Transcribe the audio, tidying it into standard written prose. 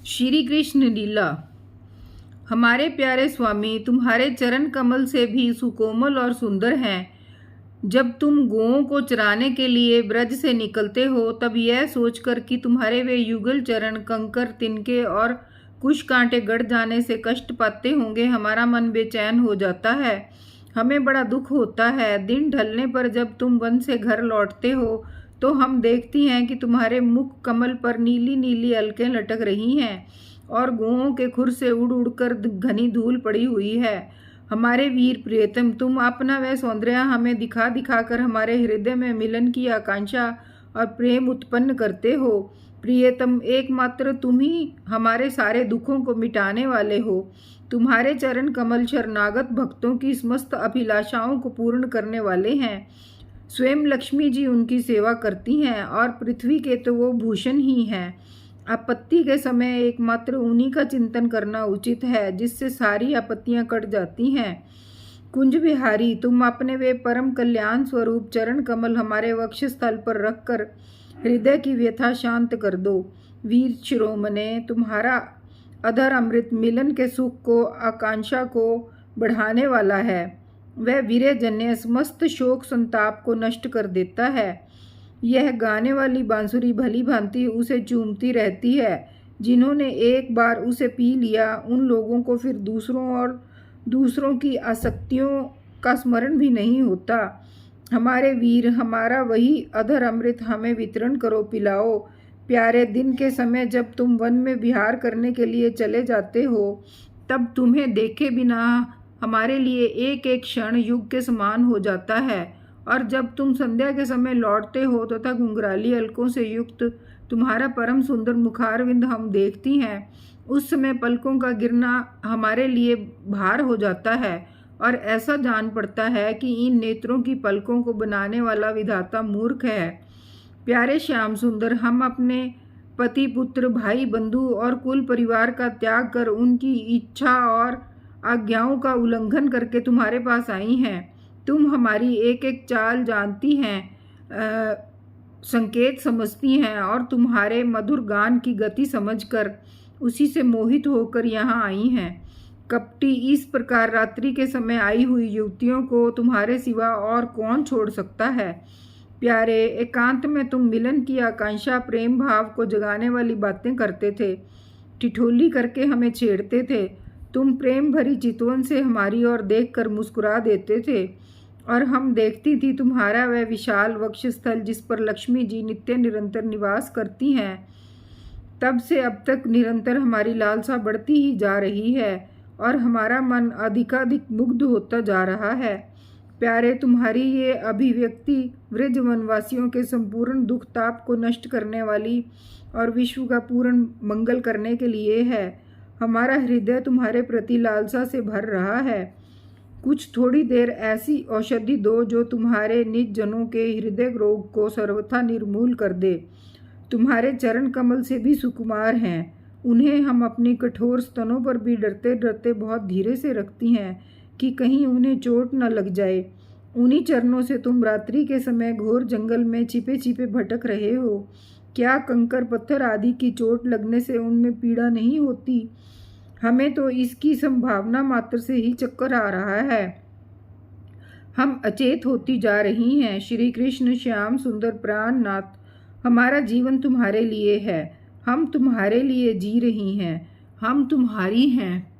श्री कृष्ण लीला। हमारे प्यारे स्वामी तुम्हारे चरण कमल से भी सुकोमल और सुंदर हैं। जब तुम गौओं को चराने के लिए ब्रज से निकलते हो तब यह सोचकर कि तुम्हारे वे युगल चरण कंकर तिनके और कुछ कांटे गड़ जाने से कष्ट पाते होंगे हमारा मन बेचैन हो जाता है। हमें बड़ा दुख होता है। दिन ढलने पर जब तुम वन से घर लौटते हो तो हम देखती हैं कि तुम्हारे मुख कमल पर नीली नीली अलकें लटक रही हैं और गौओं के खुर से उड़ उड़कर घनी धूल पड़ी हुई है। हमारे वीर प्रियतम, तुम अपना वह सौंदर्य हमें दिखा दिखा कर हमारे हृदय में मिलन की आकांक्षा और प्रेम उत्पन्न करते हो। प्रियतम, एकमात्र तुम ही हमारे सारे दुखों को मिटाने वाले हो। तुम्हारे चरण कमल शरणागत भक्तों की समस्त अभिलाषाओं को पूर्ण करने वाले हैं। स्वयं लक्ष्मी जी उनकी सेवा करती हैं और पृथ्वी के तो वो भूषण ही हैं। आपत्ति के समय एकमात्र उन्हीं का चिंतन करना उचित है जिससे सारी आपत्तियां कट जाती हैं। कुंज बिहारी, तुम अपने वे परम कल्याण स्वरूप चरण कमल हमारे वक्ष स्थल पर रखकर हृदय की व्यथा शांत कर दो। वीर शिरोमणे, तुम्हारा अधर अमृत मिलन के सुख को आकांक्षा को बढ़ाने वाला है। वह वीर्यजन्य समस्त शोक संताप को नष्ट कर देता है। यह गाने वाली बांसुरी भली भांति उसे चूमती रहती है। जिन्होंने एक बार उसे पी लिया उन लोगों को फिर दूसरों की आसक्तियों का स्मरण भी नहीं होता। हमारे वीर, हमारा वही अधर अमृत हमें वितरण करो, पिलाओ। प्यारे, दिन के समय जब तुम वन में विहार करने के लिए चले जाते हो तब तुम्हें देखे बिना हमारे लिए एक एक क्षण युग के समान हो जाता है। और जब तुम संध्या के समय लौटते हो तथा घुंघराली अलकों से युक्त तुम्हारा परम सुंदर मुखारविंद हम देखती हैं, उस समय पलकों का गिरना हमारे लिए भार हो जाता है और ऐसा जान पड़ता है कि इन नेत्रों की पलकों को बनाने वाला विधाता मूर्ख है। प्यारे श्याम सुंदर, हम अपने पति पुत्र भाई बंधु और कुल परिवार का त्याग कर उनकी इच्छा और आज्ञाओं का उल्लंघन करके तुम्हारे पास आई हैं। तुम हमारी एक एक चाल जानती हैं, संकेत समझती हैं और तुम्हारे मधुर गान की गति समझकर उसी से मोहित होकर यहाँ आई हैं। कपटी, इस प्रकार रात्रि के समय आई हुई युवतियों को तुम्हारे सिवा और कौन छोड़ सकता है। प्यारे, एकांत में तुम मिलन की आकांक्षा प्रेम भाव को जगाने वाली बातें करते थे, ठिठोली करके हमें छेड़ते थे। तुम प्रेम भरी चितवन से हमारी ओर देखकर मुस्कुरा देते थे और हम देखती थी तुम्हारा वह विशाल वक्षस्थल जिस पर लक्ष्मी जी नित्य निरंतर निवास करती हैं। तब से अब तक निरंतर हमारी लालसा बढ़ती ही जा रही है और हमारा मन अधिकाधिक मुग्ध होता जा रहा है। प्यारे, तुम्हारी ये अभिव्यक्ति वृज वनवासियों के संपूर्ण दुख ताप को नष्ट करने वाली और विश्व का पूर्ण मंगल करने के लिए है। हमारा हृदय तुम्हारे प्रति लालसा से भर रहा है। कुछ थोड़ी देर ऐसी औषधि दो जो तुम्हारे निज जनों के हृदय रोग को सर्वथा निर्मूल कर दे। तुम्हारे चरण कमल से भी सुकुमार हैं। उन्हें हम अपनी कठोर स्तनों पर भी डरते डरते बहुत धीरे से रखती हैं कि कहीं उन्हें चोट न लग जाए। उन्हीं चरणों से तुम रात्रि के समय घोर जंगल में छिपे छिपे भटक रहे हो। क्या कंकर पत्थर आदि की चोट लगने से उनमें पीड़ा नहीं होती? हमें तो इसकी संभावना मात्र से ही चक्कर आ रहा है। हम अचेत होती जा रही हैं। श्री कृष्ण श्याम सुंदर प्राणनाथ, हमारा जीवन तुम्हारे लिए है। हम तुम्हारे लिए जी रही हैं। हम तुम्हारी हैं।